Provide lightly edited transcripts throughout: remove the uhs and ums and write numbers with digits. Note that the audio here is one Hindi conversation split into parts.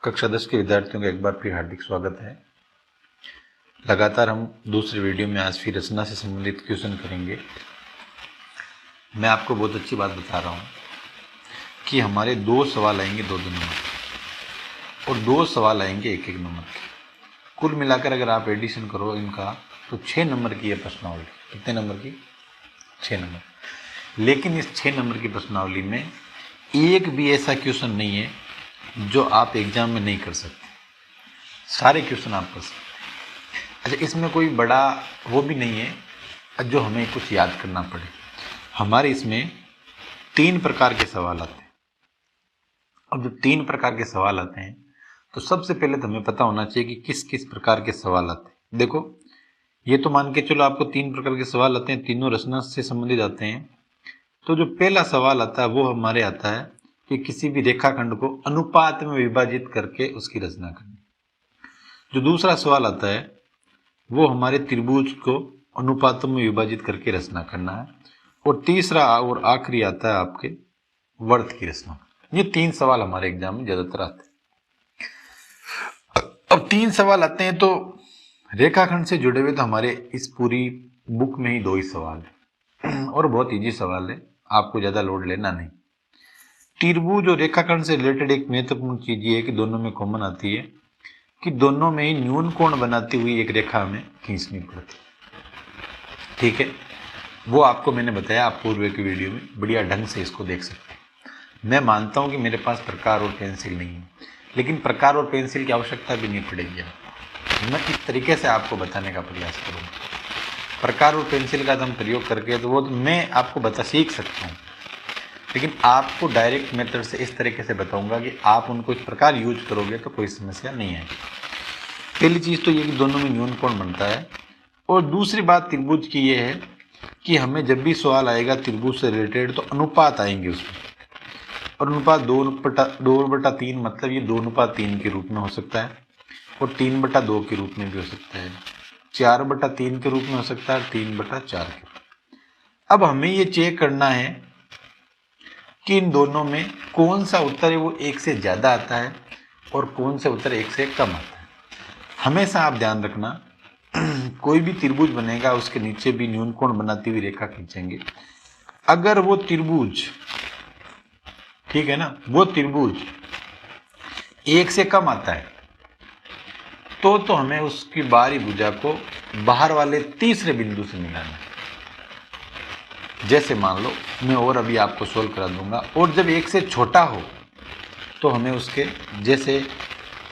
कक्षा 10 के विद्यार्थियों का एक बार फिर हार्दिक स्वागत है। लगातार हम दूसरे वीडियो में आज फिर रचना से संबंधित क्वेश्चन करेंगे। मैं आपको बहुत अच्छी बात बता रहा हूँ कि हमारे 2 सवाल आएंगे 2-2 नंबर के और 2 सवाल आएंगे 1-1 नंबर के। कुल मिलाकर अगर आप एडिशन करो इनका तो 6 नंबर की यह प्रश्नावली। कितने नंबर की? 6 नंबर। लेकिन इस 6 नंबर की प्रश्नावली में एक भी ऐसा क्वेश्चन नहीं है जो आप एग्जाम में नहीं कर सकते। सारे क्वेश्चन आप कर सकते। अच्छा, इसमें कोई बड़ा वो भी नहीं है जो हमें कुछ याद करना पड़े। हमारे इसमें 3 प्रकार के सवाल आते हैं। अब जब 3 प्रकार के सवाल आते हैं तो सबसे पहले तो हमें पता होना चाहिए कि किस किस प्रकार के सवाल आते हैं। देखो, ये तो मान के चलो आपको 3 प्रकार के सवाल आते हैं, तीनों रचना से संबंधित आते हैं। तो जो पहला सवाल आता है वो हमारे आता है कि किसी भी रेखाखंड को अनुपात में विभाजित करके उसकी रचना करनी। जो दूसरा सवाल आता है वो हमारे त्रिभुज को अनुपातों में विभाजित करके रचना करना है। और तीसरा और आखिरी आता है आपके वर्त की रचना। ये 3 सवाल हमारे एग्जाम में ज्यादातर आते हैं। अब 3 सवाल आते हैं तो रेखाखंड से जुड़े हुए तो हमारे इस पूरी बुक में ही 2 ही सवाल है और बहुत इजी सवाल है, आपको ज्यादा लोड लेना नहीं। त्रिभुज और रेखाखंड से रिलेटेड एक महत्वपूर्ण चीज ये है कि दोनों में कॉमन आती है कि दोनों में ही न्यून कोण बनाती हुई एक रेखा हमें खींचनी पड़ती है। ठीक है, वो आपको मैंने बताया, आप पूर्व की वीडियो में बढ़िया ढंग से इसको देख सकते हैं। मैं मानता हूं कि मेरे पास प्रकार और पेंसिल नहीं है, लेकिन प्रकार और पेंसिल की आवश्यकता भी नहीं पड़ेगी। मैं इस तरीके से आपको बताने का प्रयास करूँगा। प्रकार और पेंसिल का हम प्रयोग करके तो वो मैं आपको सीख सकता हूँ, लेकिन आपको डायरेक्ट मेथड से इस तरीके से बताऊंगा कि आप उनको इस प्रकार यूज करोगे तो कोई समस्या नहीं आएगी। पहली चीज तो ये कि दोनों में न्यून कोण बनता है। और दूसरी बात त्रिभुज की ये है कि हमें जब भी सवाल आएगा त्रिभुज से रिलेटेड तो अनुपात आएंगे उसमें। और अनुपात 2/3 मतलब ये 2/3 के रूप में हो सकता है और 3/2 के रूप में भी हो सकता है, 4/3 के रूप में हो सकता है, 3/4 के रूप में। अब हमें ये चेक करना है कि इन दोनों में कौन सा उत्तर है वो 1 से ज्यादा आता है और कौन सा उत्तर 1 से कम आता है। हमेशा आप ध्यान रखना, कोई भी त्रिभुज बनेगा उसके नीचे भी न्यून कोण बनाती हुई रेखा खींचेंगे। अगर वो त्रिभुज, ठीक है ना, वो त्रिभुज 1 से कम आता है तो हमें उसकी बाहरी भुजा को बाहर वाले तीसरे बिंदु से मिलाना है। जैसे मान लो, मैं और अभी आपको सोल्व करा दूंगा। और जब 1 से छोटा हो तो हमें उसके जैसे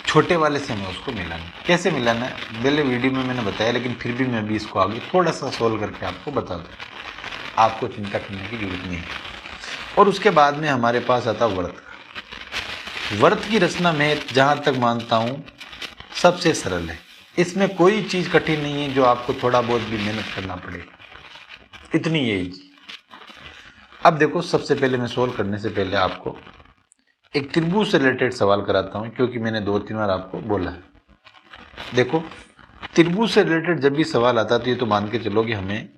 छोटे वाले से हमें उसको मिलाना है। कैसे मिलाना है पहले वीडियो में मैंने बताया, लेकिन फिर भी मैं भी इसको आगे थोड़ा सा सोल्व करके आपको बता दूँ, आपको चिंता करने की जरूरत नहीं है। और उसके बाद में हमारे पास आता वर्त। वर्त की रचना में जहाँ तक मानता हूँ सबसे सरल है। इसमें कोई चीज़ कठिन नहीं है जो आपको थोड़ा बहुत भी मेहनत करना पड़ेगा, इतनी ये इजी। अब देखो, सबसे पहले मैं सोल्व करने से पहले आपको एक त्रिभुज से रिलेटेड सवाल कराता हूं, क्योंकि मैंने 2-3 बार आपको बोला है। देखो, त्रिभुज से रिलेटेड जब भी सवाल आता है तो ये तो मान के चलो कि हमें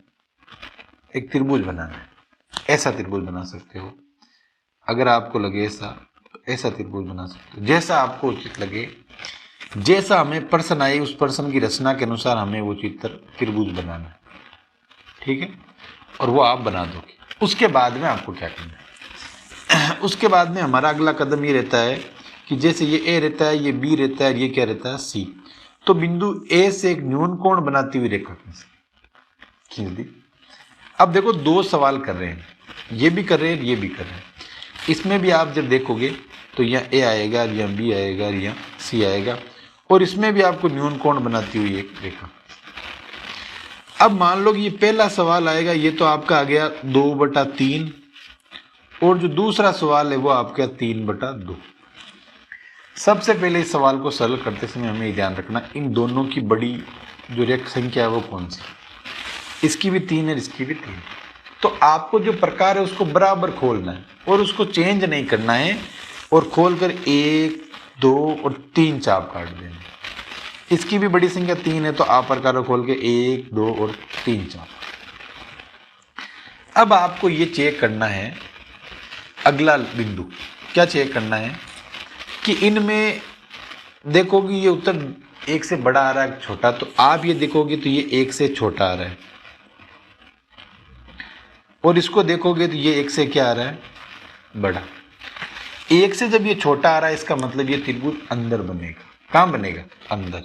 एक त्रिभुज बनाना है। ऐसा त्रिभुज बना सकते हो, अगर आपको लगे ऐसा त्रिभुज बना सकते हो, जैसा आपको उचित लगे। जैसा हमें प्रश्न आए उस प्रश्न की रचना के अनुसार हमें वो चित्र त्रिभुज बनाना है, ठीक है। और वो आप बना दोगे। उसके बाद में आपको क्या करना है, उसके बाद में हमारा अगला कदम ये रहता है कि जैसे ये ए रहता है, ये बी रहता है, ये क्या रहता है, सी। तो बिंदु ए से एक न्यून कोण बनाती हुई रेखा खींच दी। अब देखो, 2 सवाल कर रहे हैं, ये भी कर रहे हैं, ये भी कर रहे हैं। इसमें भी आप जब देखोगे तो यहाँ ए आएगा, यहाँ बी आएगा, यहाँ सी आएगा, और इसमें भी आपको न्यून कोण बनाती हुई एक रेखा। अब मान लो कि ये पहला सवाल आएगा, ये तो आपका आ गया 2/3, और जो दूसरा सवाल है वो आपका 3/2। सबसे पहले इस सवाल को सरल करते समय हमें ध्यान रखना, इन दोनों की बड़ी जो रेखा संख्या है वो कौन सी। इसकी भी 3 है, इसकी भी 3। तो आपको जो प्रकार है उसको बराबर खोलना है और उसको चेंज नहीं करना है, और खोलकर 1, 2 और 3 चाप काट देना। इसकी भी बड़ी संख्या 3 है तो आप प्रकार खोल के 1, 2 और 3 चाप। अब आपको ये चेक करना है, अगला बिंदु क्या चेक करना है कि इनमें देखोगे ये उत्तर 1 से बड़ा आ रहा है छोटा, तो आप ये देखोगे तो ये 1 से छोटा आ रहा है, और इसको देखोगे तो ये 1 से क्या आ रहा है, बड़ा। 1 से जब ये छोटा आ रहा है इसका मतलब ये त्रिभुज अंदर बनेगा। कहाँ बनेगा, अंदर।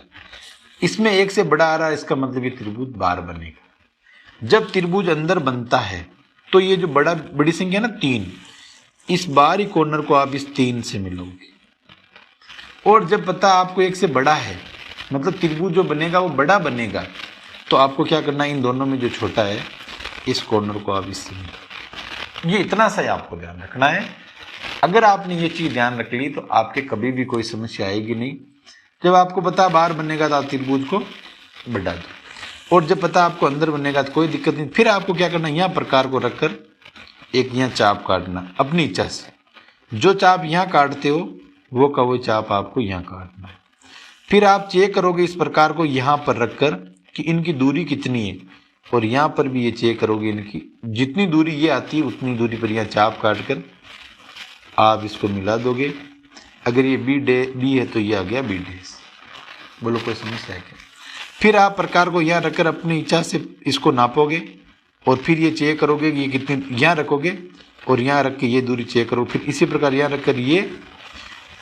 इसमें 1 से बड़ा आ रहा है इसका मतलब ये त्रिभुज बाहर बनेगा। जब त्रिभुज अंदर बनता है तो ये जो बड़ी संख्या है ना 3, इस बाहरी कॉर्नर को आप इस 3 से मिलोगे, और जब पता आपको 1 से बड़ा है मतलब त्रिभुज जो बनेगा वो बड़ा बनेगा, तो आपको क्या करना है, इन दोनों में जो छोटा है इस कॉर्नर को आप इससे मिलो। ये इतना सा ही आपको ध्यान रखना है। अगर आपने ये चीज़ ध्यान रख ली तो आपके कभी भी कोई समस्या आएगी नहीं। जब आपको पता बाहर बनेगा तो आप त्रिभुज को बढ़ा दो, और जब पता आपको अंदर बनेगा तो कोई दिक्कत नहीं। फिर आपको क्या करना है, यहाँ प्रकार को रखकर एक यहाँ चाप काटना अपनी इच्छा से। जो चाप यहाँ काटते हो वो का वो चाप आपको यहाँ काटना है। फिर आप चेक करोगे इस प्रकार को यहाँ पर रखकर कि इनकी दूरी कितनी है, और यहाँ पर भी ये चेक करोगे इनकी जितनी दूरी ये आती है उतनी दूरी पर यहाँ चाप काट कर आप इसको मिला दोगे। अगर ये बी है तो ये आ गया बी डैश। बोलो कोई समस्या है क्या? फिर आप प्रकार को यहाँ रखकर अपनी इच्छा से इसको नापोगे, और फिर ये चेक करोगे कि ये कितनी, यहाँ रखोगे और यहाँ रख के ये दूरी चेक करो। फिर इसी प्रकार यहाँ रखकर ये,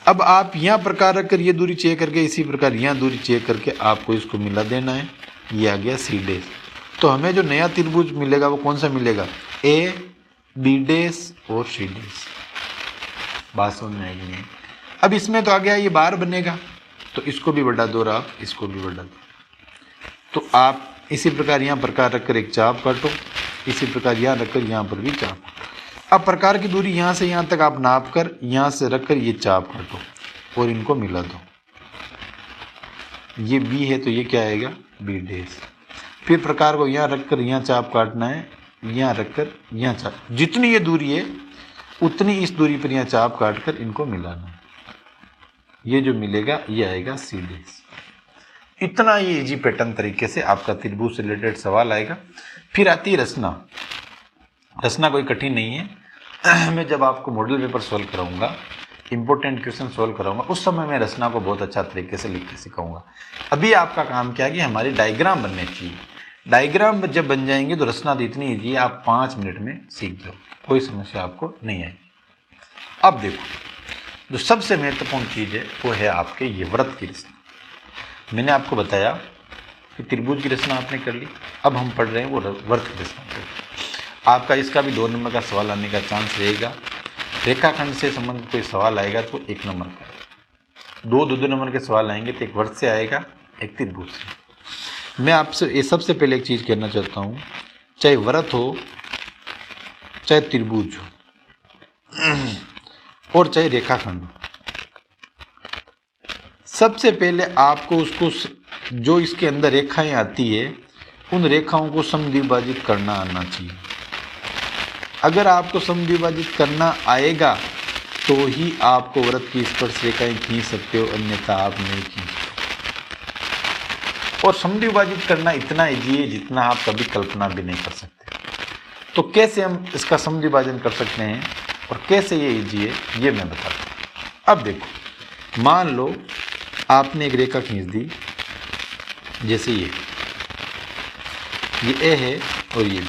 अब आप यहाँ प्रकार रखकर ये दूरी चेक करके इसी प्रकार यहाँ दूरी चेक करके आपको इसको मिला देना है। ये आ गया सी डैश। तो हमें जो नया त्रिभुज मिलेगा वो कौन सा मिलेगा, ए बी डैश और सी डैश। बात समझ में आएगी नहीं? अब इसमें तो आ गया ये बाहर बनेगा, तो इसको भी बढ़ा दो और आप इसको भी बढ़ा दो। तो आप इसी प्रकार यहाँ प्रकार रखकर एक चाप काटो, इसी प्रकार यहाँ रखकर यहाँ पर भी चाप। अब प्रकार की दूरी यहाँ से यहाँ तक आप नाप कर यहाँ से रखकर ये चाप काटो और इनको मिला दो। ये बी है तो ये क्या आएगा, बी डैश। फिर प्रकार को यहाँ रखकर यहाँ चाप काटना है, यहाँ रखकर यहाँ चाप, जितनी ये दूरी है उतनी इस दूरी पर यहाँ चाप काट कर इनको मिलाना है। ये जो मिलेगा ये आएगा सी डैश। इतना ये इजी पैटर्न तरीके से आपका त्रिभुज से रिलेटेड सवाल आएगा। फिर आती है रचना। रचना कोई कठिन नहीं है। मैं जब आपको मॉडल पेपर सोल्व कराऊंगा, इंपॉर्टेंट क्वेश्चन सोल्व कराऊंगा, उस समय मैं रचना को बहुत अच्छा तरीके से लिख के सिखाऊंगा। अभी आपका काम क्या है कि हमारी डायग्राम बनने चाहिए। डायग्राम जब बन जाएंगे तो रचना तो इतनी ईजी है, आप 5 मिनट में सीख जाओ, कोई समस्या आपको नहीं आएगी। अब देखो, जो सबसे महत्वपूर्ण चीज़ है वो है आपके ये वृत्त की रचना। मैंने आपको बताया कि त्रिभुज की रचना आपने कर ली, अब हम पढ़ रहे हैं वो वृत्त की रचना। आपका इसका भी 2 नंबर का सवाल आने का चांस रहेगा। रेखाखंड से संबंधित कोई सवाल आएगा तो 1 नंबर का, 2 नंबर के सवाल आएंगे तो एक वृत्त से आएगा, एक त्रिभुज से। मैं आपसे ये सबसे पहले एक चीज़ कहना चाहता हूँ, चाहे वृत्त हो चाहे त्रिभुज हो और चाहे रेखाखंड हो, सबसे पहले आपको उसको जो इसके अंदर रेखाएं आती है उन रेखाओं को समद्विभाजित करना आना चाहिए। अगर आपको समद्विभाजित करना आएगा तो ही आपको वृत्त की स्पर्श रेखाएं खींच सकते हो, अन्यथा आप नहीं खींच सकते। और समद्विभाजित करना इतना ईजी है जितना आप कभी कल्पना भी नहीं कर सकते। तो कैसे हम इसका समद्विभाजन कर सकते हैं और कैसे ये ईजी है ये मैं बताता हूँ। अब देखो, मान लो आपने एक रेखा खींच दी, जैसे ये ए है और ये बी।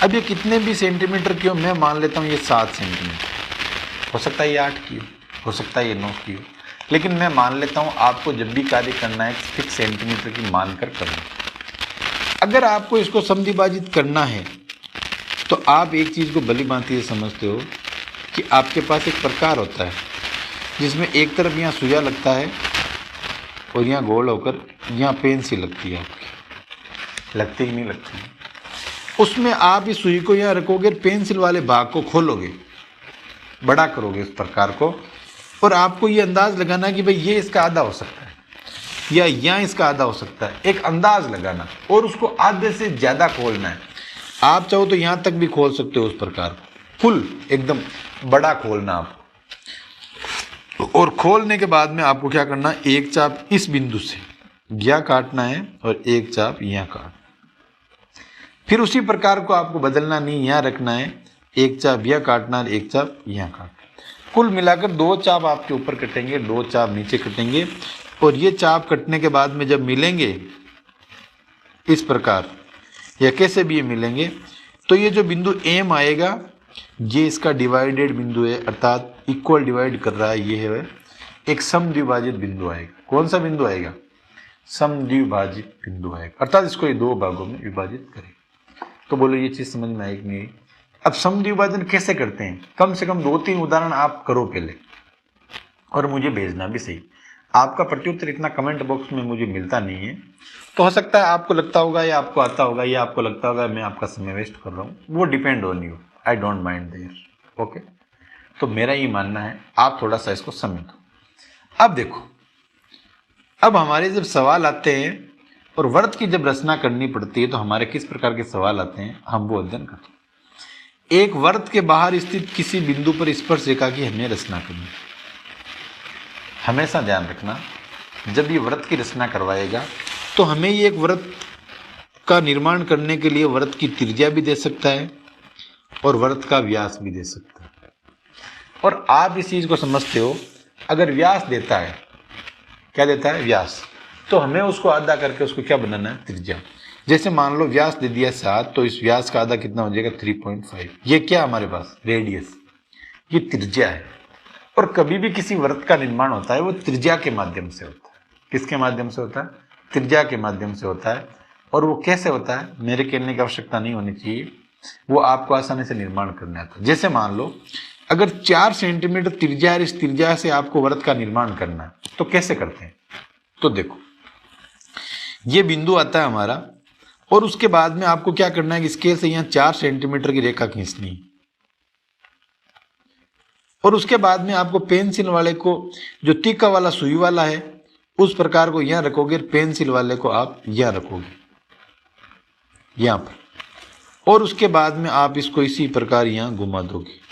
अब ये कितने भी सेंटीमीटर की हो, मैं मान लेता हूँ ये 7 सेंटीमीटर, हो सकता है ये 8 की हो सकता है ये 9 की हो, लेकिन मैं मान लेता हूँ आपको जब भी कार्य करना है फिक्स सेंटीमीटर की मानकर करना। अगर आपको इसको समद्विभाजित करना है तो आप एक चीज़ को भली भांति से समझते हो कि आपके पास एक प्रकार होता है जिसमें एक तरफ यहाँ सुइया लगता है और यहाँ गोल होकर यहाँ पेंसिल लगती है आपकी, लगती ही नहीं लगती। उसमें आप इस सुई को यहाँ रखोगे, पेंसिल वाले भाग को खोलोगे, बड़ा करोगे इस प्रकार को, और आपको ये अंदाज लगाना है कि भाई ये इसका आधा हो सकता है या यहाँ इसका आधा हो सकता है, एक अंदाज लगाना और उसको आधे से ज़्यादा खोलना है। आप चाहो तो यहाँ तक भी खोल सकते हो उस प्रकार को, फुल एकदम बड़ा खोलना आपको। और खोलने के बाद में आपको क्या करना है, एक चाप इस बिंदु से यहाँ काटना है और एक चाप यहाँ काटना। फिर उसी प्रकार को आपको बदलना नहीं, यहाँ रखना है, एक चाप यहाँ काटना है, एक चाप यहाँ काटना। कुल मिलाकर 2 चाप आपके ऊपर कटेंगे, 2 चाप नीचे कटेंगे, और ये चाप कटने के बाद में जब मिलेंगे इस प्रकार या कैसे भी ये मिलेंगे, तो ये जो बिंदु एम आएगा ये इसका डिवाइडेड बिंदु है, अर्थात इक्वल डिवाइड कर रहा है, ये है एक समद्विभाजित बिंदु आएगा। कौन सा बिंदु आएगा? समद्विभाजित बिंदु आएगा, अर्थात इसको ये 2 भागों में विभाजित करेगा। तो बोलो ये चीज समझ में आएगी नहीं? अब समद्विभाजन कैसे करते हैं, कम से कम 2-3 उदाहरण आप करो पहले, और मुझे भेजना भी सही। आपका प्रत्युत्तर इतना कमेंट बॉक्स में मुझे मिलता नहीं है, तो हो सकता है आपको लगता होगा या आपको आता होगा या आपको लगता होगा मैं आपका समय वेस्ट कर रहा हूँ, वो depend on you, I don't mind there. Okay, तो मेरा ये मानना है आप थोड़ा सा इसको समय दो। अब देखो, अब हमारे जब सवाल आते हैं और वर्त की जब रचना करनी पड़ती है तो हमारे किस प्रकार के सवाल आते हैं, हम वो अध्ययन करते हैं। एक वर्त के बाहर स्थित किसी बिंदु पर स्पर्श रेखा की हमें रचना करनी है। हमेशा ध्यान रखना, जब ये व्रत की रचना करवाएगा तो हमें ये एक व्रत का निर्माण करने के लिए व्रत की त्रिज्या भी दे सकता है और व्रत का व्यास भी दे सकता है। और आप इस चीज को समझते हो, अगर व्यास देता है, क्या देता है? व्यास, तो हमें उसको आधा करके उसको क्या बनाना है? त्रिज्या। जैसे मान लो व्यास दे दिया 7, तो इस व्यास का आधा कितना हो जाएगा? 3.5। ये क्या हमारे पास? रेडियस, ये त्रिज्या है। और कभी भी किसी व्रत का निर्माण होता है वो त्रिज्या के माध्यम से होता है। किसके माध्यम से होता है? त्रिज्या के माध्यम से होता है। और वो कैसे होता है, मेरे कहने की आवश्यकता नहीं होनी चाहिए, वो आपको आसानी से निर्माण करना आता है। जैसे मान लो अगर 4 सेंटीमीटर त्रिज्या है, इस त्रिज्या से आपको व्रत का निर्माण करना है, तो कैसे करते हैं? तो देखो, ये बिंदु आता है हमारा, और उसके बाद में आपको क्या करना है कि स्केल से यहाँ 4 सेंटीमीटर की रेखा खींचनी है, और उसके बाद में आपको पेंसिल वाले को, जो तीखा वाला सुई वाला है, उस प्रकार को यहाँ रखोगे, पेंसिल वाले को आप यहाँ रखोगे, यहाँ पर, और उसके बाद में आप इसको इसी प्रकार यहाँ घुमा दोगे।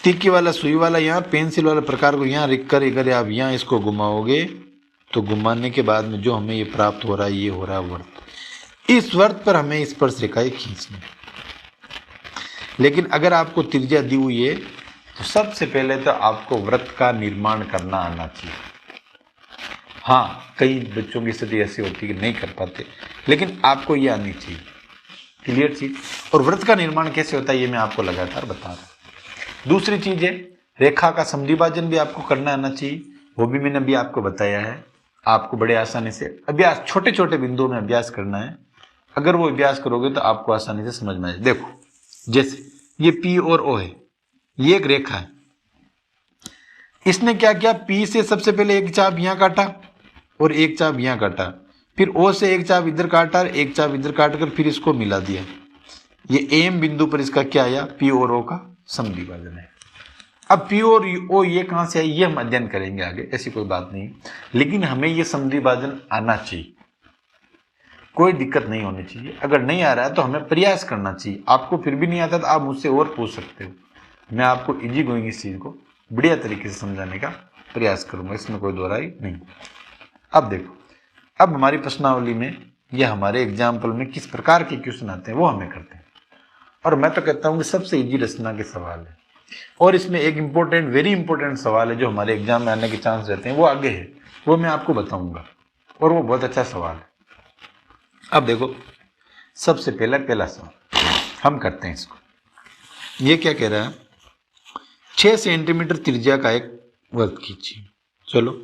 तीखी वाला सुई वाला यहाँ, पेंसिल वाला प्रकार को यहाँ रख कर अगर आप यहाँ इसको घुमाओगे, तो घुमाने के बाद में जो हमें ये प्राप्त हो रहा है, ये हो रहा है वर्त। इस वर्त पर हमें स्पर्श रेखाएं खींचनी है। लेकिन अगर आपको त्रिज्या दी हुई है तो सबसे पहले तो आपको व्रत का निर्माण करना आना चाहिए। हाँ, कई बच्चों की स्थिति ऐसी होती है कि नहीं कर पाते, लेकिन आपको ये आनी चाहिए। क्लियर चीज? और व्रत का निर्माण कैसे होता है ये मैं आपको लगातार बता रहा हूँ। दूसरी चीज है, रेखा का समद्विभाजन भी आपको करना आना चाहिए, वो भी मैंने अभी आपको बताया है। आपको बड़े आसानी से अभ्यास, छोटे छोटे बिंदुओं में अभ्यास करना है। अगर वो अभ्यास करोगे तो आपको आसानी से समझ में आए। देखो, जैसे ये P और O है, ये एक रेखा है। इसने क्या किया, P से सबसे पहले एक चाप यहां काटा और एक चाप यहां काटा, फिर O से एक चाप इधर काटा और एक चाप इधर काट कर फिर इसको मिला दिया। ये M बिंदु पर इसका क्या आया? P और O का समद्विभाजन है। अब P और O ये कहां से आई, ये हम अध्ययन करेंगे आगे, ऐसी कोई बात नहीं, लेकिन हमें ये समद्विभाजन आना चाहिए, कोई दिक्कत नहीं होनी चाहिए। अगर नहीं आ रहा है तो हमें प्रयास करना चाहिए। आपको फिर भी नहीं आता तो आप मुझसे और पूछ सकते हो, मैं आपको इजी गोइंग इस चीज को बढ़िया तरीके से समझाने का प्रयास करूंगा, इसमें कोई दो राय नहीं। अब देखो, अब हमारी प्रश्नावली में या हमारे एग्जाम्पल में किस प्रकार के क्वेश्चन आते हैं वो हमें करते हैं। और मैं तो कहता हूं कि सबसे इजी रचना के सवाल है, और इसमें एक इंपॉर्टेंट, वेरी इंपॉर्टेंट सवाल है जो हमारे एग्जाम में आने के चांस रहते हैं, वो आगे है, वो मैं आपको बताऊंगा, और वो बहुत अच्छा सवाल है। अब देखो, सबसे पहला सवाल हम करते हैं इसको। ये क्या कह रहा है, 6 सेंटीमीटर त्रिज्या का एक वर्त खींचिए। चलो,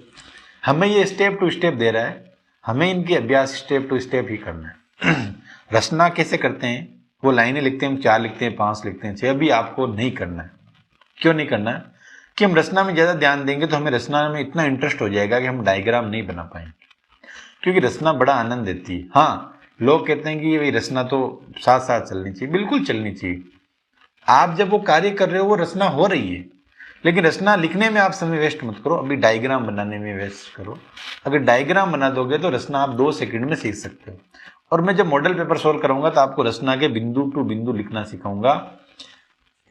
हमें ये स्टेप टू स्टेप दे रहा है, हमें इनके अभ्यास स्टेप टू स्टेप ही करना है। रचना कैसे करते हैं, वो लाइनें लिखते हैं, हम 4 लिखते हैं, 5 लिखते हैं, 6 भी आपको नहीं करना है। क्यों नहीं करना है? कि हम रचना में ज्यादा ध्यान देंगे तो हमें रचना में इतना इंटरेस्ट हो जाएगा कि हम डायग्राम नहीं बना पाएंगे, क्योंकि रचना बड़ा आनंद देती है। हाँ, लोग कहते हैं कि ये रचना तो साथ साथ चलनी चाहिए, बिल्कुल चलनी चाहिए। आप जब वो कार्य कर रहे हो वो रचना हो रही है, लेकिन रचना लिखने में आप समय वेस्ट मत करो, अभी डायग्राम बनाने में वेस्ट करो। अगर डायग्राम बना दोगे तो रचना आप 2 सेकंड में सीख सकते हो। और मैं जब मॉडल पेपर सोल्व कराऊंगा तो आपको रचना के बिंदु टू बिंदु लिखना सिखाऊंगा।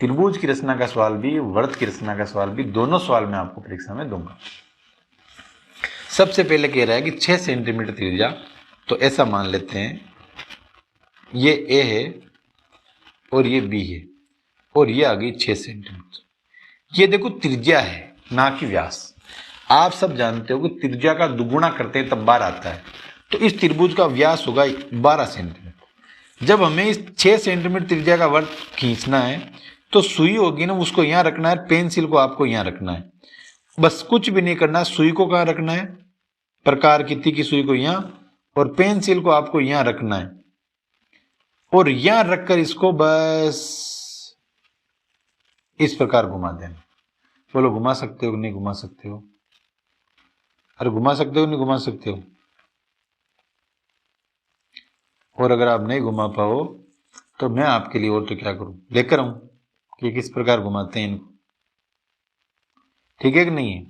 त्रिभुज की रचना का सवाल भी, वर्त की रचना का सवाल भी, दोनों सवाल मैं आपको परीक्षा में दूंगा। सबसे पहले कह रहा है कि 6 सेंटीमीटर त्रिज्या, तो ऐसा मान लेते हैं ये A है और ये B है, और ये आ गई 6 सेंटीमीटर। ये देखो त्रिज्या है, ना कि व्यास। आप सब जानते हो कि त्रिज्या का दुगुना करते हैं तब बार आता है। तो इस त्रिभुज का व्यास होगा 12 सेंटीमीटर। जब हमें इस 6 सेंटीमीटर त्रिज्या का वृत्त खींचना है तो सुई होगी ना, उसको यहाँ रखना है, पेंसिल को आपको यहाँ रखना है। बस कुछ भी नहीं करना। सुई को कहाँ रखना है, प्रकार की की सुई को यहाँ, और पेंसिल को आपको यहाँ रखना है, और यहाँ रखकर इसको बस इस प्रकार घुमा देना। बोलो घुमा सकते हो कि नहीं घुमा सकते हो? अरे घुमा सकते हो नहीं घुमा सकते हो? और अगर आप नहीं घुमा पाओ तो मैं आपके लिए और तो क्या करूं, लेकर आऊं कि किस प्रकार घुमाते हैं इनको। ठीक है कि नहीं है?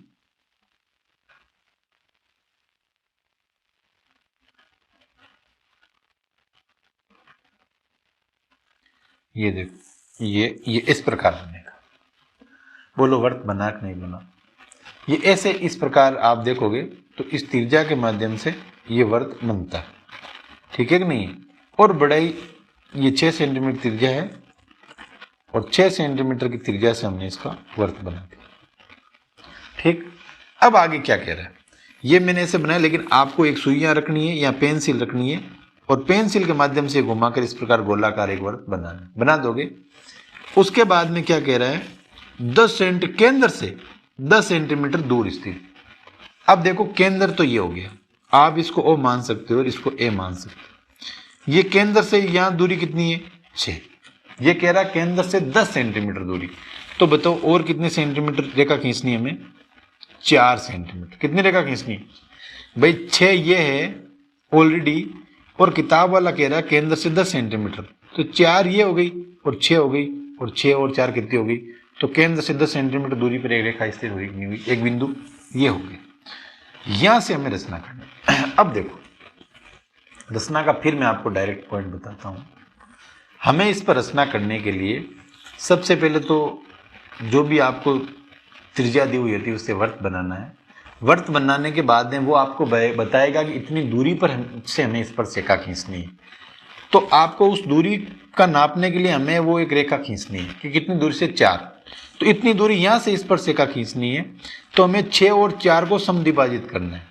ये देखो, ये इस प्रकार बनेगा। बोलो वर्त बना कि नहीं बना? ये ऐसे इस प्रकार आप देखोगे तो इस त्रिज्या के माध्यम से ये वर्त बनता है। ठीक है कि नहीं? और बड़ाई ये 6 सेंटीमीटर त्रिज्या है, और 6 सेंटीमीटर की त्रिज्या से हमने इसका वर्त बना दिया। ठीक, अब आगे क्या कह रहा है? ये मैंने ऐसे बनाया, लेकिन आपको एक सुई यहाँ रखनी है या पेंसिल रखनी है, और पेंसिल के माध्यम से घुमाकर इस प्रकार गोलाकार एक वर्त बना दोगे। उसके बाद में क्या कह रहा है? 10 केंद्र से 10 सेंटीमीटर दूर स्थित। अब देखो केंद्र तो ये हो गया, आप इसको ओ मान सकते हो और इसको ए मान सकते हो। ये केंद्र से यहाँ दूरी कितनी है? 6। ये कह रहा केंद्र से 10 सेंटीमीटर दूरी। तो बताओ और कितने सेंटीमीटर रेखा खींचनी है हमें? 4 सेंटीमीटर। कितनी रेखा खींचनी है भाई? 6 ये है ऑलरेडी, और किताब वाला कह रहा है केंद्र से 10 सेंटीमीटर। तो 4 ये हो गई और 6 हो गई, और 6 और 4 कितनी हो गई? तो केंद्र से 10 सेंटीमीटर दूरी पर एक रेखा स्थिर हुई नहीं हुई? एक बिंदु ये हो गया। यहां से हमें रचना करना है। अब देखो रचना का फिर मैं आपको डायरेक्ट पॉइंट बताता हूं। हमें इस पर रचना करने के लिए सबसे पहले तो जो भी आपको त्रिज्या दी हुई होती है उससे वर्त बनाना है। वर्त बनाने के बाद में वो आपको बताएगा कि इतनी दूरी पर से हमें इस पर रेखा खींचनी है। तो आपको उस दूरी का नापने के लिए हमें वो एक रेखा खींचनी है कि कितनी दूरी से? 4। तो इतनी दूरी यहां से इस पर रेखा खींचनी है, तो हमें 6 और 4 को समद्विभाजित करना है।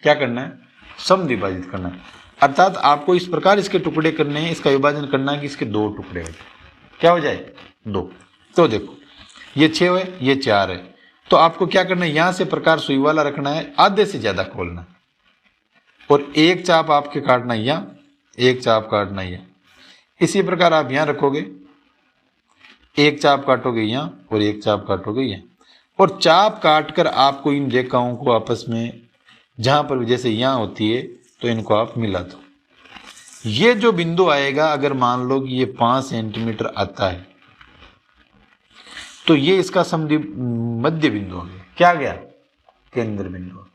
क्या करना है? समद्विभाजित करना है। अर्थात आपको इस प्रकार इसके टुकड़े करने हैं, इसका विभाजन करना है कि इसके 2 टुकड़े हो जाए। क्या हो जाए? 2। तो देखो ये 6 है, ये 4 है, तो आपको क्या करना है? यहां से प्रकार सुई वाला रखना है, आधे से ज्यादा खोलना है, और एक चाप आपके काटना है यहाँ, एक चाप काटना है यहाँ। इसी प्रकार आप यहां रखोगे, एक चाप काटोगे यहाँ और एक चाप काटोगे यहाँ, और चाप काटकर आपको इन रेखाओं को आपस में जहां पर जैसे यहाँ होती है तो इनको आप मिला दो। ये जो बिंदु आएगा, अगर मान लो कि ये 5 सेंटीमीटर आता है, तो ये इसका मध्य बिंदु हो गया। क्या गया? केंद्र बिंदु।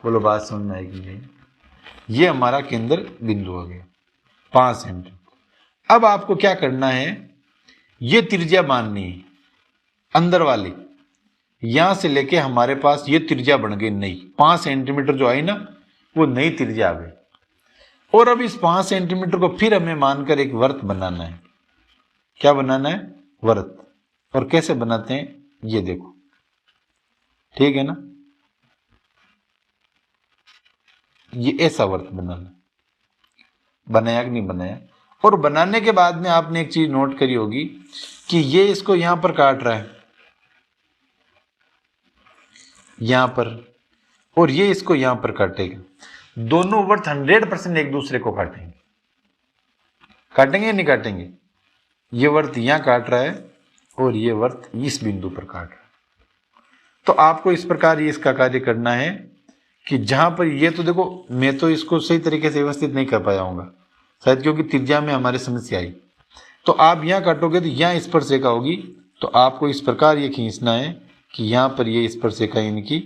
बोलो बात समझ में आएगी नहीं? ये हमारा केंद्र बिंदु हो गया 5 सेंटीमीटर। अब आपको क्या करना है? ये त्रिज्या माननी है अंदर वाली, यहां से लेके हमारे पास ये त्रिज्या बन गई नई 5 सेंटीमीटर जो आई ना, वो नई त्रिज्या आ गई। और अब इस 5 सेंटीमीटर को फिर हमें मानकर एक वर्त बनाना है। क्या बनाना है? वर्त। और कैसे बनाते हैं ये देखो, ठीक है ना? ये ऐसा वर्त बनाना, बनाया कि नहीं बनाया? और बनाने के बाद में आपने एक चीज नोट करी होगी कि ये इसको यहां पर काट रहा है, यहां पर, और ये इसको यहां पर काटेगा। दोनों वर्त 100% एक दूसरे को काटेंगे। काटेंगे या नहीं काटेंगे? ये वर्त यहां काट रहा है और ये वर्त इस बिंदु पर काट रहा है। तो आपको इस प्रकार ये इसका कार्य करना है कि जहां पर ये, तो देखो मैं तो इसको सही तरीके से व्यवस्थित नहीं कर पाया हूंगा शायद, क्योंकि त्रिज्या में हमारे समस्या आई। तो आप यहां काटोगे तो यहां इस पर रेखा होगी, तो आपको इस प्रकार ये खींचना है कि यहां पर ये इस पर रेखा इनकी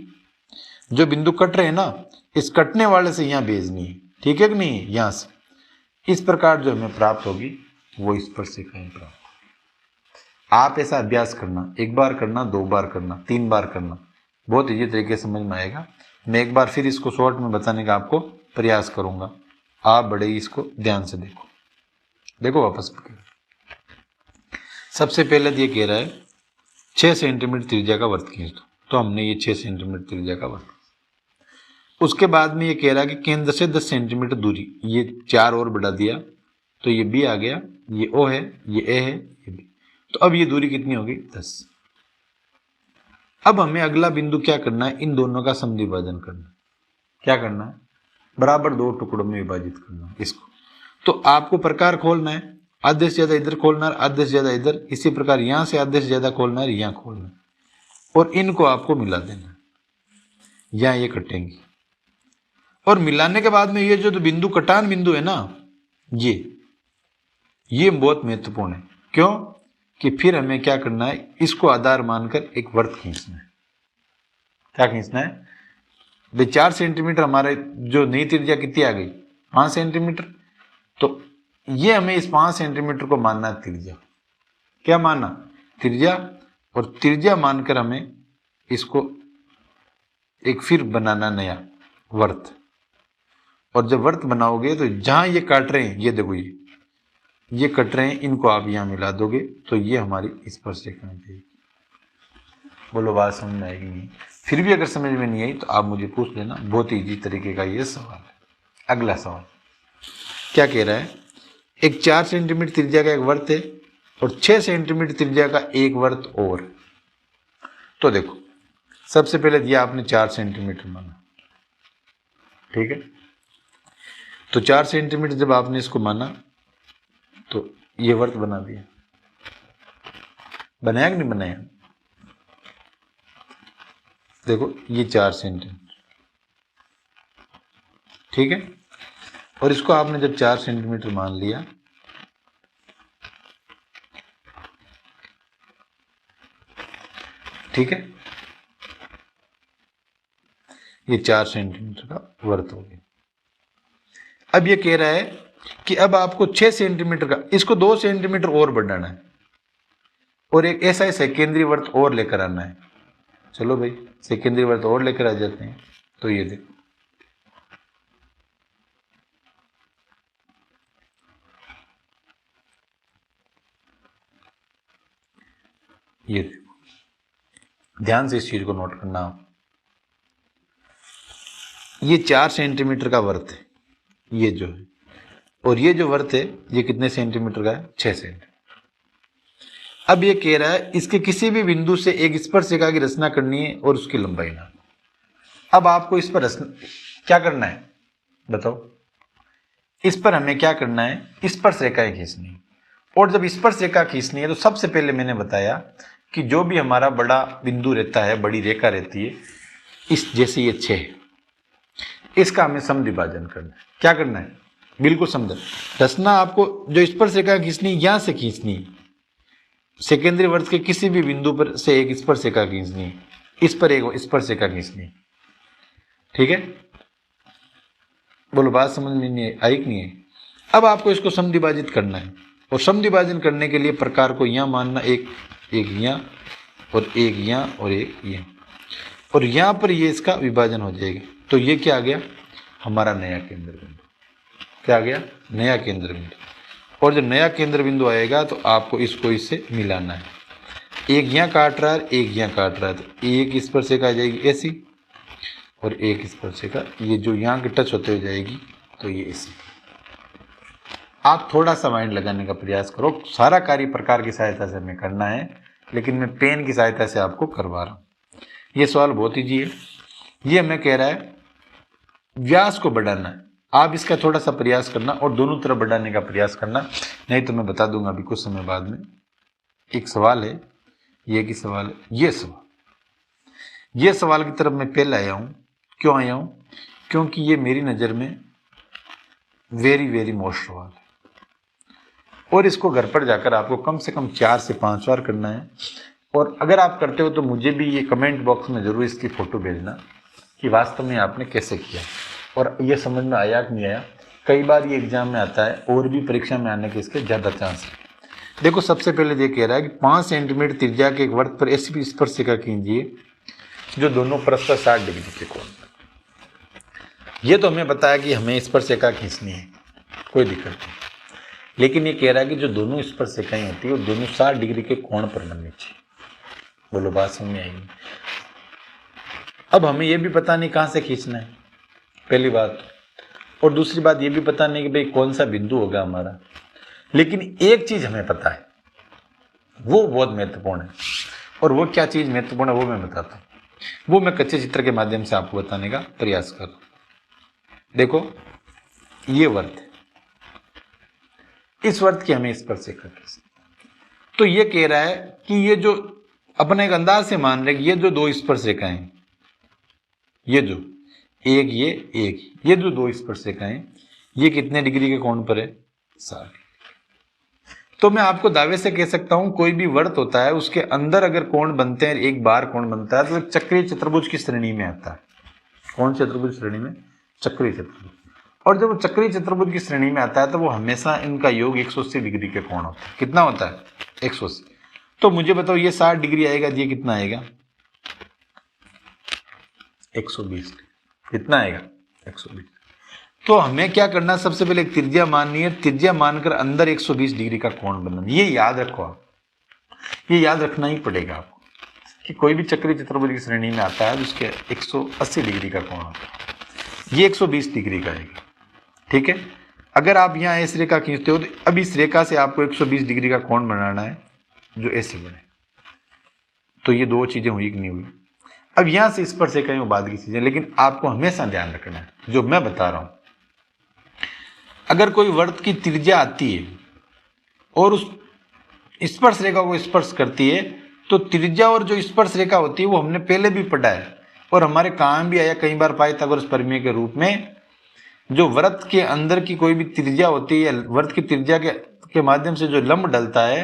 जो बिंदु कट रहे हैं ना, इस कटने वाले से यहां भेजनी है। ठीक है कि नहीं? यहां से इस प्रकार जो हमें प्राप्त होगी वो इस पर रेखा प्राप्त। आप ऐसा अभ्यास करना, एक बार करना, 2 बार करना, 3 बार करना, बहुत ईजी तरीके से समझ में आएगा। मैं एक बार फिर इसको शॉर्ट में बताने का आपको प्रयास करूंगा, आप बड़े ही इसको ध्यान से देखो। देखो वापस सबसे पहले ये कह रहा है 6 सेंटीमीटर त्रिज्या का वृत्त खींच दो, तो हमने ये 6 सेंटीमीटर त्रिज्या का वृत्त। उसके बाद में ये कह रहा है कि केंद्र से 10 सेंटीमीटर दूरी, ये 4 और बढ़ा दिया तो ये बी आ गया, ये ओ है, ये ए है, ये बी। तो अब ये दूरी कितनी होगी 10। अब हमें अगला बिंदु क्या करना है, इन दोनों का समद्विभाजन करना है। क्या करना है, बराबर 2 टुकड़ों में विभाजित करना है इसको। तो आपको प्रकार खोलना है, आधे से ज्यादा इधर खोलना है, आधे से ज्यादा इधर, इसी प्रकार यहां से आधे से ज्यादा खोलना है, यहां खोलना है, और इनको आपको मिला देना है, यहां ये कटेंगे। और मिलाने के बाद में ये जो बिंदु कटान बिंदु है ना, ये बहुत महत्वपूर्ण है। क्यों कि फिर हमें क्या करना है, इसको आधार मानकर एक वृत्त खींचना है। क्या खींचना है भाई, 4 सेंटीमीटर हमारे जो नई त्रिज्या कितनी आ गई 5 सेंटीमीटर, तो ये हमें इस 5 सेंटीमीटर को मानना है त्रिज्या। क्या मानना, त्रिज्या, और त्रिज्या मानकर हमें इसको एक फिर बनाना नया वृत्त। और जब वृत्त बनाओगे तो जहां ये काट रहे हैं, ये देखो ये कट रहे हैं, इनको आप यहां मिला दोगे तो ये हमारी स्पर्शरेखा में जाएगी। बोलो बात समझ में आएगी नहीं? फिर भी अगर समझ में नहीं आई तो आप मुझे पूछ लेना, बहुत ईजी तरीके का ये सवाल है। अगला सवाल क्या कह रहा है, एक 4 सेंटीमीटर त्रिज्या का एक वृत्त है और 6 सेंटीमीटर त्रिज्या का एक वृत्त और। तो देखो सबसे पहले दिया आपने 4 सेंटीमीटर माना, ठीक है। तो 4 सेंटीमीटर जब आपने इसको माना तो ये वृत्त बना दिया, बनाया कि नहीं बनाया? देखो ये 4 सेंटीमीटर, ठीक है। और इसको आपने जब 4 सेंटीमीटर मान लिया, ठीक है, ये 4 सेंटीमीटर का वृत्त हो गया। अब ये कह रहा है कि अब आपको 6 सेंटीमीटर का, इसको 2 सेंटीमीटर और बढ़ाना है और एक ऐसा ही सेकेंडरी वृत्त और लेकर आना है। चलो भाई सेकेंडरी वृत्त और लेकर आ जाते हैं। तो ये देखो ये देखो, ध्यान से इस चीज को नोट करना। ये 4 सेंटीमीटर का वृत्त है ये जो है, और ये जो वृत्त है ये कितने सेंटीमीटर का है, 6 सेंटीमीटर। अब ये कह रहा है इसके किसी भी बिंदु से एक स्पर्शरेखा की रचना करनी है और उसकी लंबाई ना। अब आपको इस पर क्या करना है बताओ, इस पर हमें क्या करना है, स्पर्शरेखाएं खींचनी है। और जब स्पर्शरेखा खींचनी है तो सबसे पहले मैंने बताया कि जो भी हमारा बड़ा बिंदु रहता है, बड़ी रेखा रहती है, इस जैसे ये 6, इसका हमें समद्विभाजन करना है। क्या करना है, बिल्कुल समझ रचना। आपको जो स्पर्शरेखा खींचनी यहां से खींचनी है, सेकेंडरी वृत्त के किसी भी बिंदु पर से एक स्पर्शरेखा खींचनी है, इस पर एक स्पर्शरेखा खींचनी है, ठीक है। बोलो बात समझ में नहीं आई कि नहीं है? अब आपको इसको समद्विभाजित करना है, और समद्विभाजन करने के लिए प्रकार को यहां मानना, एक यहां और एक यहां और एक यहां, और यहां पर ये इसका विभाजन हो जाएगा। तो ये क्या आ गया, हमारा नया केंद्र बिंदु। क्या आ गया, नया केंद्र बिंदु। और जब नया केंद्र बिंदु आएगा तो आपको इसको इससे मिलाना है। एक यहाँ काट रहा है, एक यहाँ काट रहा है, तो एक स्पर्शरेखा आ जाएगी ऐसी, और एक स्पर्शरेखा ये जो यहाँ के टच होते हुए जाएगी, तो ये ऐसी। आप थोड़ा सा माइंड लगाने का प्रयास करो। सारा कार्य प्रकार की सहायता से हमें करना है, लेकिन मैं पेन की सहायता से आपको करवा रहा हूँ। ये सवाल बहुत ईजी है। ये हमें कह रहा है व्यास को बढ़ाना है। आप इसका थोड़ा सा प्रयास करना और दोनों तरफ बढ़ाने का प्रयास करना, नहीं तो मैं बता दूंगा अभी कुछ समय बाद में। एक सवाल है, ये की सवाल है, ये सवाल की तरफ मैं पहले आया हूँ। क्यों आया हूँ? क्योंकि ये मेरी नज़र में वेरी वेरी मोस्ट सवाल है, और इसको घर पर जाकर आपको कम से कम 4 से 5 बार करना है। और अगर आप करते हो तो मुझे भी ये कमेंट बॉक्स में जरूर इसकी फोटो भेजना कि वास्तव में आपने कैसे किया और ये समझ में आया कि नहीं आया। कई बार ये एग्जाम में आता है और भी परीक्षा में आने के इसके ज़्यादा चांस है। देखो सबसे पहले ये कह रहा है कि 5 सेंटीमीटर त्रिज्या के एक वृत्त पर ऐसी भी स्पर्शरेखा खींचिए जो दोनों परस्पर 60 डिग्री के कोण पर। ये तो हमें बताया कि हमें स्पर्शरेखा खींचनी है, कोई दिक्कत नहीं। लेकिन ये कह रहा है कि जो दोनों स्पर्शरेखाएं होती है वो दोनों 60 डिग्री के कोण पर बननी चाहिए। बोलो बात समझ में आएगी। अब हमें ये भी पता नहीं कहां से खींचना है, पहली बात, और दूसरी बात ये भी पता नहीं कि भाई कौन सा बिंदु होगा हमारा। लेकिन एक चीज हमें पता है, वो बहुत महत्वपूर्ण है, और वो क्या चीज महत्वपूर्ण है वो मैं बताता हूं। वो मैं कच्चे चित्र के माध्यम से आपको बताने का प्रयास कर रहा हूं। देखो ये वर्त है, इस वर्त की हमें स्पर्शरेखा कैसे, तो ये कह रहा है कि ये जो अपने एक अंदाज से मान रहे ये जो दो स्पर्शरेखाएं हैं, ये जो एक ये जो दो स्पर्शरेखाएं ये कितने डिग्री के कोण पर है, 60। तो मैं आपको दावे से कह सकता हूं कोई भी वर्त होता है उसके अंदर अगर कोण बनते हैं, एक बार कोण बनता है तो एक चक्रीय चतुर्भुज की श्रेणी में आता है। कौन चतुर्भुज श्रेणी में? चक्रीय चतुर्भुज। और जब वो चक्रीय चतुर्भुज की श्रेणी में आता है तो वो हमेशा इनका योग 180 डिग्री के कोण होता है। कितना होता है? 180। तो मुझे बताओ ये 60 डिग्री आएगा, ये कितना आएगा? 120। कितना आएगा? 120। तो हमें क्या करना है, सबसे पहले एक त्रिज्या माननी है, त्रिज्या मानकर अंदर 120 डिग्री का कोण बनाना। ये याद रखो आप, ये याद रखना ही पड़ेगा आपको कि कोई भी चक्रीय चतुर्भुज की श्रेणी में आता है उसके 180 डिग्री का कोण होता है, ये 120 डिग्री का आएगा। ठीक है, अगर आप यहाँ ऐसी रेखा खींचते हो तो अब इस रेखा से आपको 120 डिग्री का कोण बनाना है जो ऐसे बने। तो ये दो चीजें हुई कि नहीं हुई? अब यहां से स्पर्शरेखाएं वो बाद की चीजें, लेकिन आपको हमेशा ध्यान रखना है जो मैं बता रहा हूं। अगर कोई वर्त की त्रिज्या आती है और उस स्पर्श रेखा को स्पर्श करती है तो त्रिज्या और जो स्पर्श रेखा होती है वो हमने पहले भी पढ़ा है और हमारे काम भी आया कई बार पाइथागोरस प्रमेय के रूप में। जो वृत्त के अंदर की कोई भी त्रिज्या होती है, वृत्त की त्रिज्या के माध्यम से जो लंब डलता है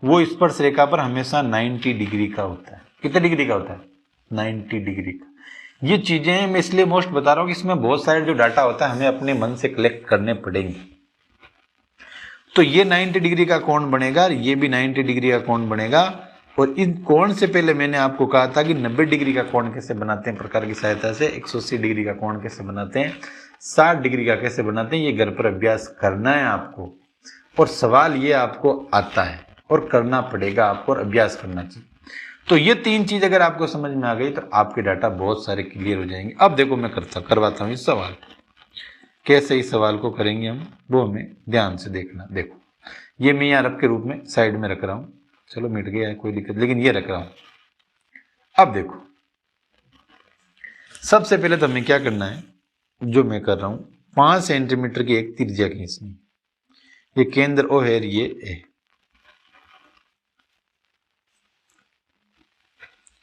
वो स्पर्श रेखा पर हमेशा 90 डिग्री का होता है। कितने डिग्री का होता है? 90 डिग्री का। ये चीजें मैं इसलिए मोस्ट बता रहा हूं कि इसमें बहुत सारे जो डाटा होता है हमें अपने मन से कलेक्ट करने पड़ेंगे। तो ये 90 डिग्री का कोण बनेगा, ये भी 90 डिग्री का कोण बनेगा। और इन कोण से पहले मैंने आपको कहा था कि 90 डिग्री का कोण कैसे बनाते हैं प्रकार की सहायता से, 180 डिग्री का कोण कैसे बनाते हैं, 60 डिग्री का कैसे बनाते हैं, ये घर पर अभ्यास करना है आपको। और सवाल ये आपको आता है और करना पड़ेगा आपको, और अभ्यास करना चाहिए। तो ये तीन चीज अगर आपको समझ में आ गई तो आपके डाटा बहुत सारे क्लियर हो जाएंगे। अब देखो मैं करवाता हूं इस सवाल, कैसे इस सवाल को करेंगे हम वो हमें ध्यान से देखना। देखो ये मैं यहाँ रब के रूप में साइड में रख रहा हूं, चलो मिट गया है कोई दिक्कत, लेकिन ये रख रहा हूं। अब देखो सबसे पहले तो हमें क्या करना है, जो मैं कर रहा हूं 5 सेंटीमीटर की एक त्रिज्या खींचनी। ये केंद्र ओ है, ये ए,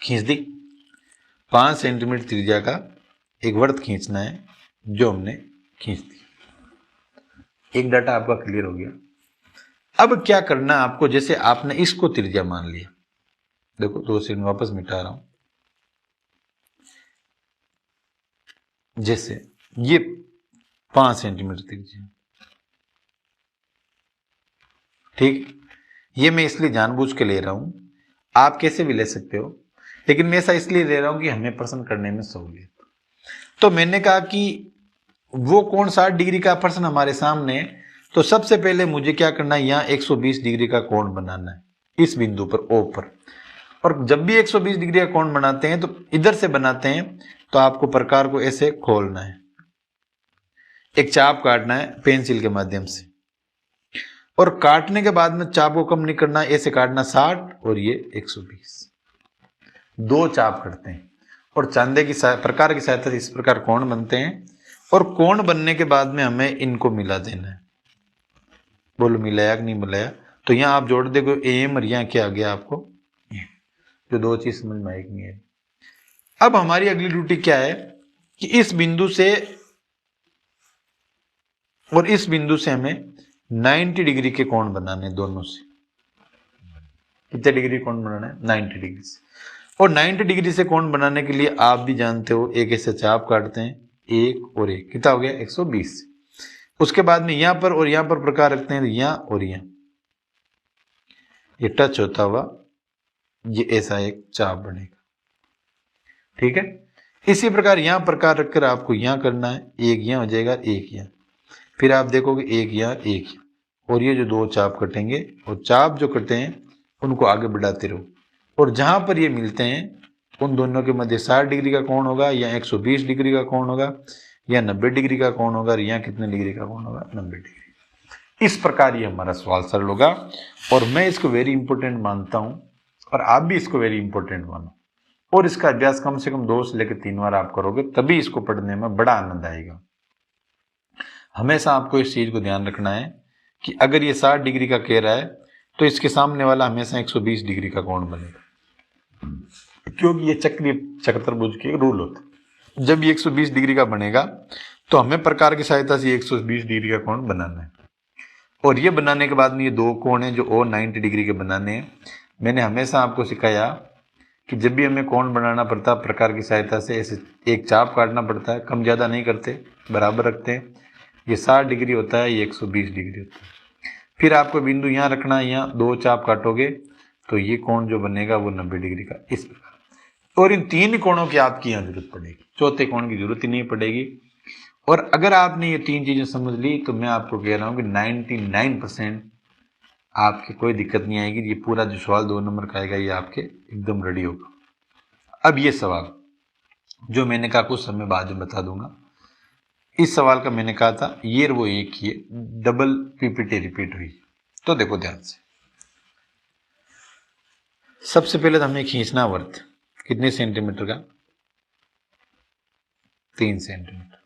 खींच दी। 5 सेंटीमीटर त्रिज्या का एक वृत्त खींचना है जो हमने खींच दी। एक डाटा आपका क्लियर हो गया। अब क्या करना आपको, जैसे आपने इसको त्रिज्या मान लिया, देखो 2 सेकंड वापस मिटा रहा हूं। जैसे ये 5 सेंटीमीटर त्रिज्या, ठीक, ये मैं इसलिए जानबूझ के ले रहा हूं, आप कैसे भी ले सकते हो, लेकिन मैं ऐसा इसलिए ले रहा हूं कि हमें प्रश्न करने में सहूलियत। तो मैंने कहा कि वो कोण 60 डिग्री का प्रश्न हमारे सामने, तो सबसे पहले मुझे क्या करना है, यहाँ 120 डिग्री का कोण बनाना है इस बिंदु पर ओ पर। और जब भी 120 डिग्री का कोण बनाते हैं तो इधर से बनाते हैं तो आपको प्रकार को ऐसे खोलना है, एक चाप काटना है पेंसिल के माध्यम से, और काटने के बाद में चाप को कम नहीं करना, ऐसे काटना 60 और ये 120, 2 चाप करते हैं और चांदे की प्रकार की सहायता से इस प्रकार कोण बनते हैं। और कोण बनने के बाद में हमें इनको मिला देना है। बोलो मिलाया कि नहीं मिलाया? तो यहां आप जोड़ देखो एम और यहां क्या आ गया आपको, जो 2 चीज समझ में आएगी नहीं है। अब हमारी अगली ड्यूटी क्या है कि इस बिंदु से और इस बिंदु से हमें 90 डिग्री के कोण बनाने, दोनों से। कितने डिग्री कोण बनाना है? 90 डिग्री से। और 90 डिग्री से कोण बनाने के लिए आप भी जानते हो एक ऐसे चाप काटते हैं, एक और एक, कितना हो गया? 120। उसके बाद में यहां पर और यहां पर प्रकार रखते हैं, यहां और यहां, ये टच होता हुआ ये ऐसा एक चाप बनेगा। ठीक है, इसी प्रकार यहां प्रकार रखकर आपको यहां करना है, एक यहां हो जाएगा, एक यहां, फिर आप देखोगे एक यहां, एक यहां, और ये जो दो चाप कटेंगे और चाप जो कटे हैं उनको आगे बढ़ाते रहो, और जहां पर ये मिलते हैं उन दोनों के मध्य 60 डिग्री का कोण होगा, या 120 डिग्री का कोण होगा, या 90 डिग्री का कोण होगा, या कितने डिग्री का कोण होगा, 90 डिग्री। इस प्रकार ये हमारा सवाल सरल होगा, और मैं इसको वेरी इंपॉर्टेंट मानता हूं, और आप भी इसको वेरी इंपॉर्टेंट मानो, और इसका अभ्यास कम से कम 2 से लेकर 3 बार आप करोगे, तभी इसको पढ़ने में बड़ा आनंद आएगा। हमेशा आपको इस चीज को ध्यान रखना है कि अगर ये 60 डिग्री का कह रहा है तो इसके सामने वाला हमेशा 120 डिग्री का कोण बनेगा, क्योंकि ये चक्रीय चतुर्भुज के रूल होते हैं। जब ये 120 डिग्री का बनेगा तो हमें प्रकार की सहायता से 120 डिग्री का कोण बनाना है, और ये बनाने के बाद में ये दो कोण हैं जो और 90 डिग्री के बनाने हैं। मैंने हमेशा आपको सिखाया कि जब भी हमें कोण बनाना पड़ता है प्रकार की सहायता से ऐसे एक चाप काटना पड़ता है, कम ज़्यादा नहीं करते, बराबर रखते हैं। ये 60 डिग्री होता है, ये 120 डिग्री होता है। फिर आपको बिंदु यहाँ रखना है, यहाँ दो चाप काटोगे तो ये कोण जो बनेगा वो 90 डिग्री का, इस प्रकार। और इन 3 कोणों की आपकी यहाँ जरूरत पड़ेगी, चौथे कोण की जरूरत ही नहीं पड़ेगी। और अगर आपने ये 3 चीजें समझ ली तो मैं आपको कह रहा हूँ कि 99% आपकी कोई दिक्कत नहीं आएगी। ये पूरा जो सवाल 2 नंबर का आएगा ये आपके एकदम रेडी होगा। अब ये सवाल जो मैंने कहा कुछ समय बाद में बता दूंगा, इस सवाल का मैंने कहा था ये वो एक ही डबल पीपीटी रिपीट हुई। तो देखो ध्यान से, सबसे पहले तो हमें खींचना वर्त कितने सेंटीमीटर का, 3 सेंटीमीटर।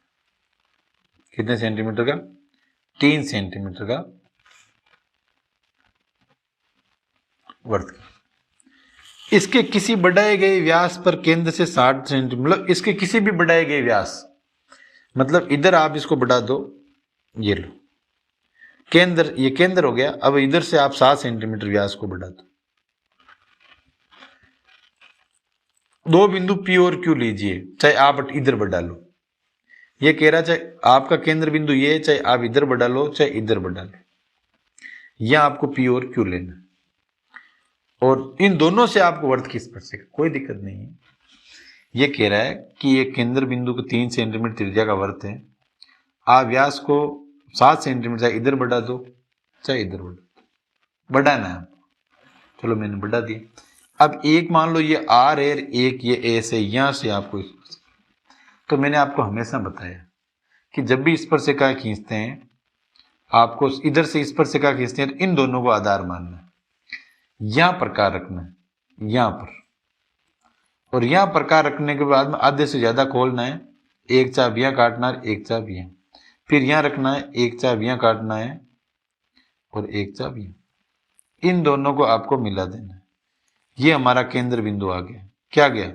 कितने सेंटीमीटर का, 3 सेंटीमीटर का वर्त का। इसके किसी बढ़ाए गए व्यास पर केंद्र से 60 सेंटीमीटर, मतलब इसके किसी भी बढ़ाए गए व्यास, मतलब इधर आप इसको बढ़ा दो, ये लो केंद्र, ये केंद्र हो गया। अब इधर से आप 7 सेंटीमीटर व्यास को बढ़ा दो। 2 बिंदु P और Q लीजिए, चाहे आप इधर बढ़ा लो। ये कह रहा चाहे आपका केंद्र बिंदु ये, चाहे आप इधर बढ़ा लो चाहे इधर बढ़ा लो, यह आपको P और Q लेना है। और इन दोनों से आपको वर्त की स्पर्शिका, कोई दिक्कत नहीं है। ये कह रहा है कि ये केंद्र बिंदु को 3 सेंटीमीटर त्रिज्या का वर्त है। आप व्यास को 7 सेंटीमीटर चाहे इधर बढ़ा दो चाहे इधर बढ़ा दो, बढ़ाना है। चलो मैंने बढ़ा दिया। अब एक मान लो ये R है, एक ये S है, यहां से आपको स्पर्शिका। तो मैंने आपको हमेशा बताया कि जब भी स्पर्शिका खींचते हैं आपको इधर से स्पर्शिका खींचते हैं, इन दोनों को आधार मानना है, यहां प्रकार रखना है, यहां पर, और यहां प्रकार रखने के बाद में आधे से ज्यादा खोलना है। एक चाप यहां काटना है, एक चाप यहां, फिर यहां रखना है, एक चाप यहां काटना है और एक चाप यहां। इन दोनों को आपको मिला देना है। ये हमारा केंद्र बिंदु आ गया, क्या गया।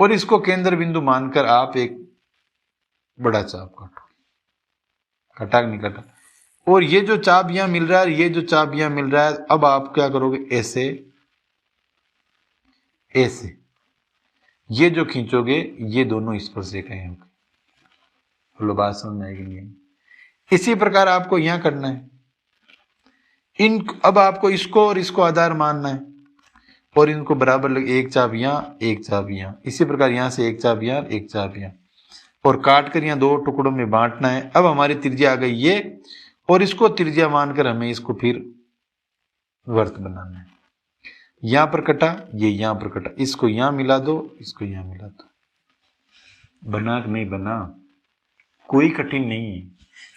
और इसको केंद्र बिंदु मानकर आप एक बड़ा चाप काटो, कटा नहीं कटा। और ये जो चाप यहां मिल रहा है, ये जो चाप यहां मिल रहा है, अब आप क्या करोगे, ऐसे ऐसे ये जो खींचोगे ये दोनों स्पर्शिकाएं होंगी। बोलो बात समझ में आएगी नहीं? इसी प्रकार आपको यहां करना है। इन अब आपको इसको और इसको आधार मानना है और इनको बराबर लगे, एक चाप यहां एक चाप यहां, इसी प्रकार यहां से एक चाप यहां एक चाप यहां, और काट कर यहां 2 टुकड़ों में बांटना है। अब हमारी त्रिज्या आ गई ये, और इसको त्रिज्या मानकर हमें इसको फिर वर्त बनाना है। यहां पर कटा, ये यहां पर कटा, इसको यहां मिला दो, इसको यहां मिला दो। बना कि नहीं बना, कोई कठिन नहीं है।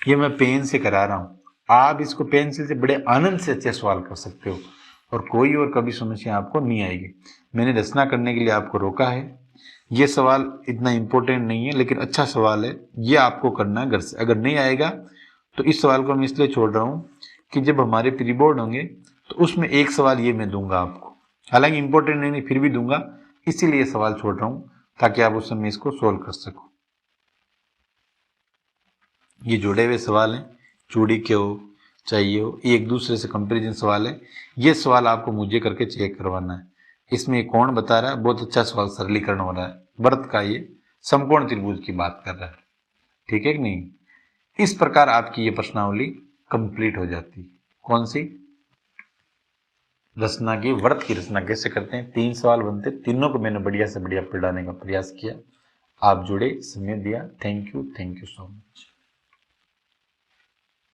ये मैं पेन से करा रहा हूं, आप इसको पेंसिल से बड़े आनंद से अच्छे सवाल कर सकते हो और कोई और कभी समस्या आपको नहीं आएगी। मैंने रचना करने के लिए आपको रोका है। ये सवाल इतना इंपॉर्टेंट नहीं है लेकिन अच्छा सवाल है, ये आपको करना है घर से। अगर नहीं आएगा तो इस सवाल को मैं इसलिए छोड़ रहा हूं कि जब हमारे प्री बोर्ड होंगे तो उसमें एक सवाल ये मैं दूंगा आपको, हालांकि इंपॉर्टेंट नहीं फिर भी दूंगा, इसीलिए सवाल छोड़ रहा हूं ताकि आप उस समय इसको सोल्व कर सको। ये जुड़े हुए सवाल हैं, चूड़ी के हो चाहिए हो, ये एक दूसरे से कंपैरिजन सवाल है। ये सवाल आपको मुझे करके चेक करवाना है। इसमें कौन बता रहा है, बहुत अच्छा सवाल सरलीकरण हो रहा है। वर्त का ये समकोण त्रिभुज की बात कर रहा है, ठीक है कि नहीं। इस प्रकार आपकी ये प्रश्नावली कंप्लीट हो जाती है। कौन सी रचना की, वर्त की रचना कैसे करते हैं। 3 सवाल बनते, तीनों को मैंने बढ़िया से बढ़िया पढ़ाने का प्रयास किया। आप जुड़े, समय दिया, थैंक यू सो मच।